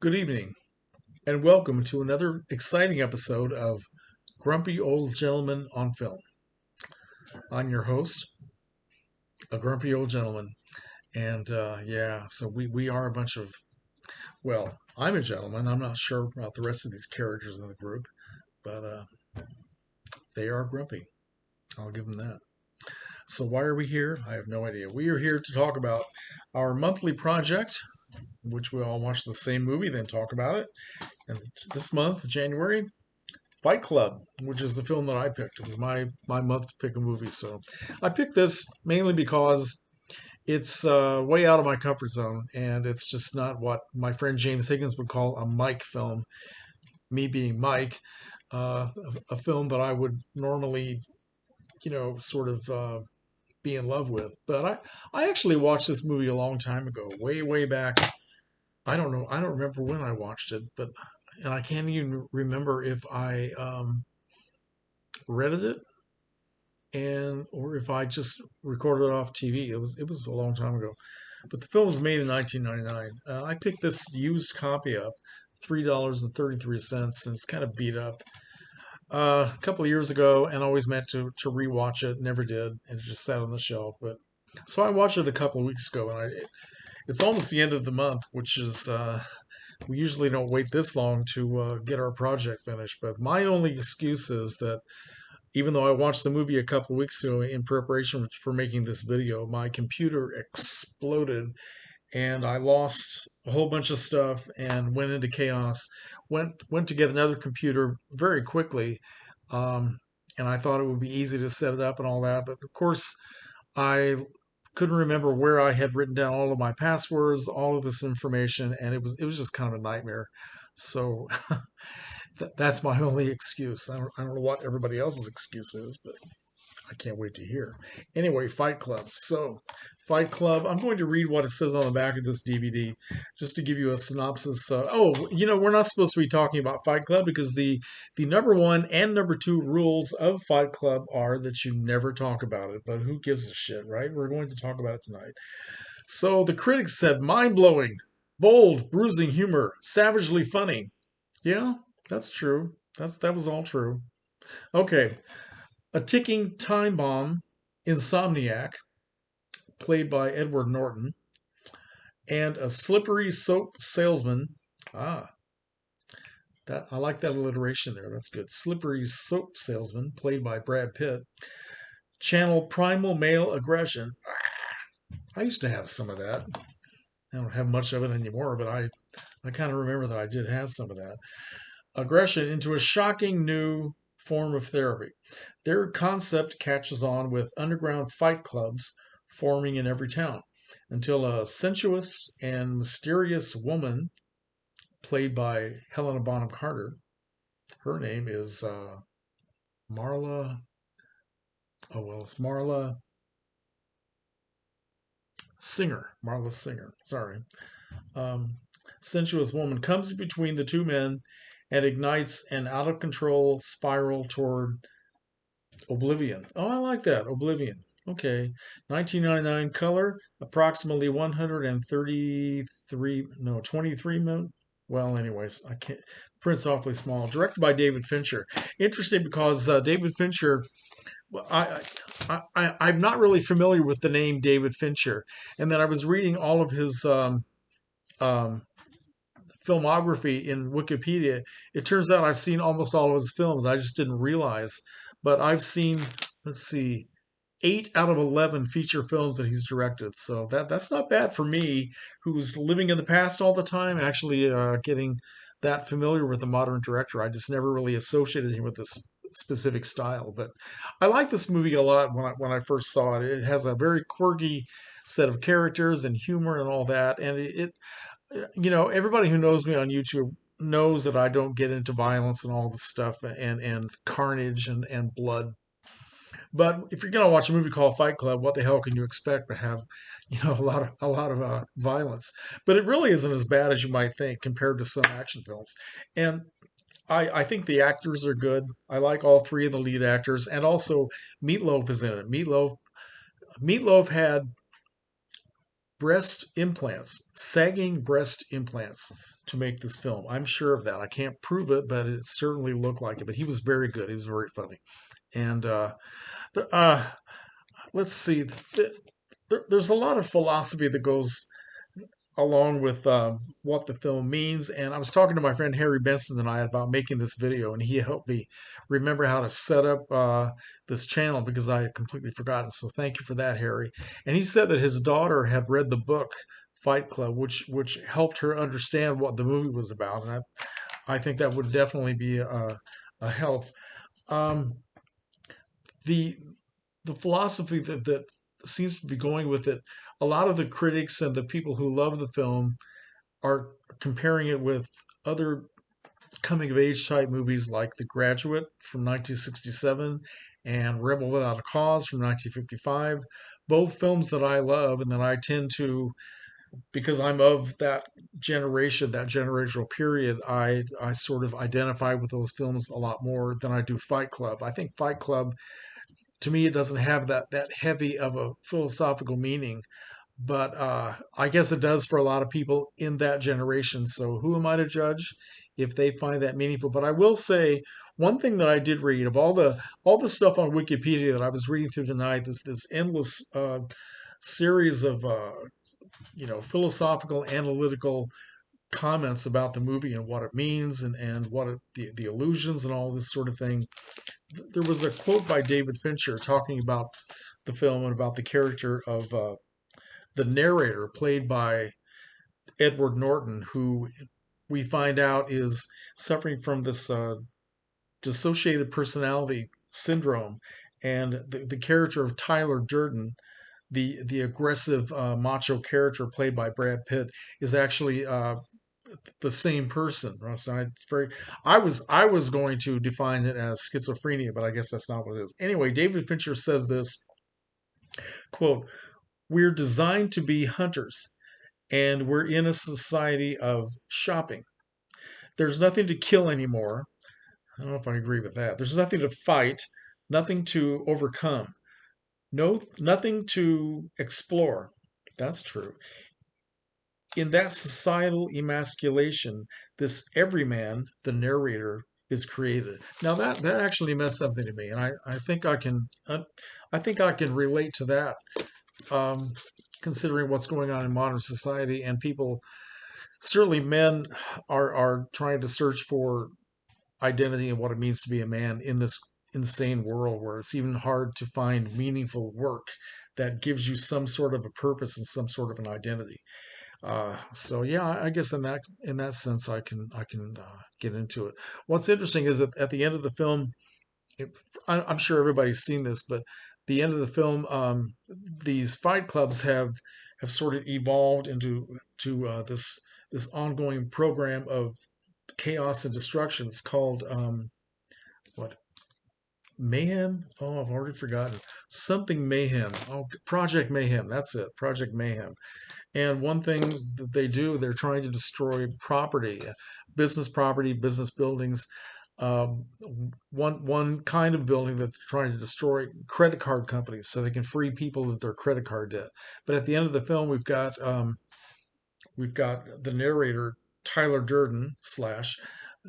Good evening, and welcome to another exciting episode of Grumpy Old Gentleman on Film. I'm your host, a grumpy old gentleman, and so we are a bunch of, well, I'm a gentleman. I'm not sure about the rest of these characters in the group, but they are grumpy. I'll give them that. So, why are we here? I have no idea. We are here to talk about our monthly project, which we all watch the same movie, then talk about it. And this month, January, Fight Club, which is the film that I picked. It was my month to pick a movie. So I picked this mainly because it's way out of my comfort zone, and it's just not what my friend James Higgins would call a Mike film. Me being Mike, a film that I would normally, sort of be in love with. But I actually watched this movie a long time ago, way back. I don't know. I don't remember when I watched it, but and I can't even remember if I rented it and or if I just recorded it off TV. It was a long time ago, but the film was made in 1999. I picked this used copy up, $3.33, and it's kind of beat up. A couple of years ago, and always meant to rewatch it. Never did, and it just sat on the shelf. But so I watched it a couple of weeks ago, and it's almost the end of the month, which is we usually don't wait this long to get our project finished. But my only excuse is that even though I watched the movie a couple of weeks ago in preparation for making this video, my computer exploded and I lost a whole bunch of stuff and went into chaos. Went to get another computer very quickly, um, and I thought it would be easy to set it up and all that. But of course, I couldn't remember where I had written down all of my passwords, all of this information, and it was just kind of a nightmare. So that's my only excuse. I don't know what everybody else's excuse is, but I can't wait to hear. Anyway, Fight Club. So, Fight Club. I'm going to read what it says on the back of this DVD, just to give you a synopsis. We're not supposed to be talking about Fight Club because the number one and number two rules of Fight Club are that you never talk about it. But who gives a shit, right? We're going to talk about it tonight. So the critics said, mind blowing, bold, bruising humor, savagely funny. Yeah, that's true. That was all true. Okay, a ticking time bomb, Insomniac, played by Edward Norton, and a slippery soap salesman. Ah, that I like that alliteration there. That's good. Slippery soap salesman, played by Brad Pitt, channel primal male aggression. I used to have some of that. I don't have much of it anymore, but I kind of remember that I did have some of that. Aggression into a shocking new form of therapy. Their concept catches on with underground fight clubs forming in every town until a sensuous and mysterious woman, played by Helena Bonham Carter, her name is Marla. Oh, well, it's Marla Singer. Marla Singer. Sorry. Um, sensuous woman comes between the two men and ignites an out of control spiral toward oblivion. Oh, I like that. Oblivion. Okay. 1999 color, approximately 133, no, 23 minutes. Well, anyways, I can't. Print's awfully small. Directed by David Fincher. Interesting because David Fincher, well, I'm not really familiar with the name David Fincher, and then I was reading all of his um, filmography in Wikipedia. It turns out I've seen almost all of his films. I just didn't realize. But I've seen, let's see, 8 out of 11 feature films that he's directed. So that's not bad for me, who's living in the past all the time, actually getting that familiar with a modern director. I just never really associated him with this specific style. But I like this movie a lot when I first saw it. It has a very quirky set of characters and humor and all that. And everybody who knows me on YouTube knows that I don't get into violence and all this stuff and carnage and blood. But if you're gonna watch a movie called Fight Club, what the hell can you expect but have, a lot of violence? But it really isn't as bad as you might think compared to some action films. And I think the actors are good. I like all three of the lead actors, and also Meatloaf is in it. Meatloaf had breast implants, sagging breast implants. to make this film. I'm sure of that. I can't prove it, but it certainly looked like it. But he was very good. He was very funny. And uh, let's see. There's a lot of philosophy that goes along with what the film means. And I was talking to my friend Harry Benson tonight about making this video, and he helped me remember how to set up this channel because I had completely forgotten. So thank you for that, Harry. And he said that his daughter had read the book Fight Club, which helped her understand what the movie was about. And I think that would definitely be a help. Um, the the philosophy that seems to be going with it, a lot of the critics and the people who love the film are comparing it with other coming of age type movies like The Graduate from 1967 and Rebel Without a Cause from 1955. Both films that I love and that I tend to, because I'm of that generation, that generational period, I sort of identify with those films a lot more than I do Fight Club. I think Fight Club, to me, it doesn't have that heavy of a philosophical meaning, but I guess it does for a lot of people in that generation. So who am I to judge if they find that meaningful? But I will say one thing that I did read of all the stuff on Wikipedia that I was reading through tonight. This endless series of philosophical, analytical comments about the movie and what it means and what the illusions and all this sort of thing. There was a quote by David Fincher talking about the film and about the character of the narrator, played by Edward Norton, who we find out is suffering from this dissociated personality syndrome. And the character of Tyler Durden, the aggressive macho character played by Brad Pitt, is actually the same person. So I was going to define it as schizophrenia, but I guess that's not what it is. Anyway, David Fincher says this quote: "We're designed to be hunters, and we're in a society of shopping. There's nothing to kill anymore." I don't know if I agree with that. "There's nothing to fight, nothing to overcome, nothing to explore." That's true. "In that societal emasculation, this everyman, the narrator, is created." Now that actually meant something to me, and I think I can relate to that, um, considering what's going on in modern society and people. Certainly, men are trying to search for identity and what it means to be a man in this insane world where it's even hard to find meaningful work that gives you some sort of a purpose and some sort of an identity. So yeah, I guess in that sense, I can get into it. What's interesting is that at the end of the film, it, I'm sure everybody's seen this, but the end of the film, these fight clubs have sort of evolved into to this ongoing program of chaos and destruction. It's called what Mayhem? Oh, I've already forgotten. Something Mayhem. Oh, Project Mayhem. That's it. Project Mayhem. And one thing that they do, they're trying to destroy property, business buildings. Um, one kind of building that they're trying to destroy, credit card companies, so they can free people of their credit card debt. But at the end of the film, we've got the narrator Tyler Durden slash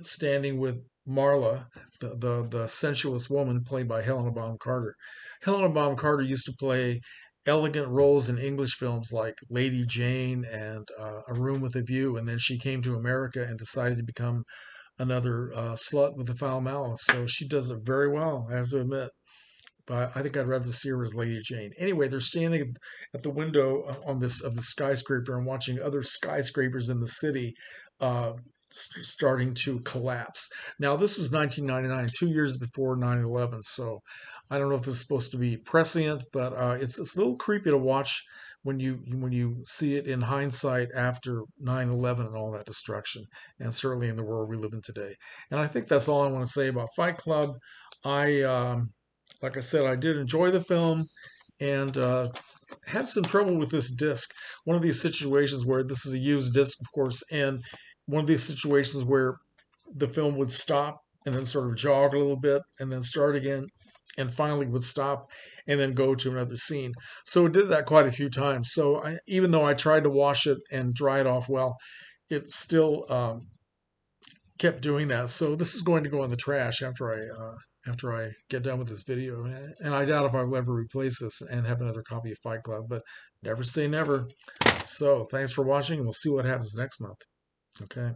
standing with Marla, the sensuous woman played by Helena Bonham Carter. Helena Bonham Carter used to play elegant roles in English films like Lady Jane and A Room with a View, and then she came to America and decided to become another slut with a foul mouth. So she does it very well, I have to admit. But I think I'd rather see her as Lady Jane. Anyway, they're standing at the window on this of the skyscraper and watching other skyscrapers in the city uh, starting to collapse. Now, this was 1999, 2 years before 9/11. So I don't know if this is supposed to be prescient, but it's a little creepy to watch when you see it in hindsight after 9/11 and all that destruction, and certainly in the world we live in today. And I think that's all I want to say about Fight Club. I like I said, I did enjoy the film and had some trouble with this disc. One of these situations where this is a used disc, of course, and one of these situations where the film would stop and then sort of jog a little bit and then start again and finally would stop and then go to another scene. So it did that quite a few times. So even though I tried to wash it and dry it off well, it still kept doing that. So this is going to go in the trash after I get done with this video, and I doubt if I'll ever replace this and have another copy of Fight Club. But never say never. So thanks for watching, and we'll see what happens next month. Okay.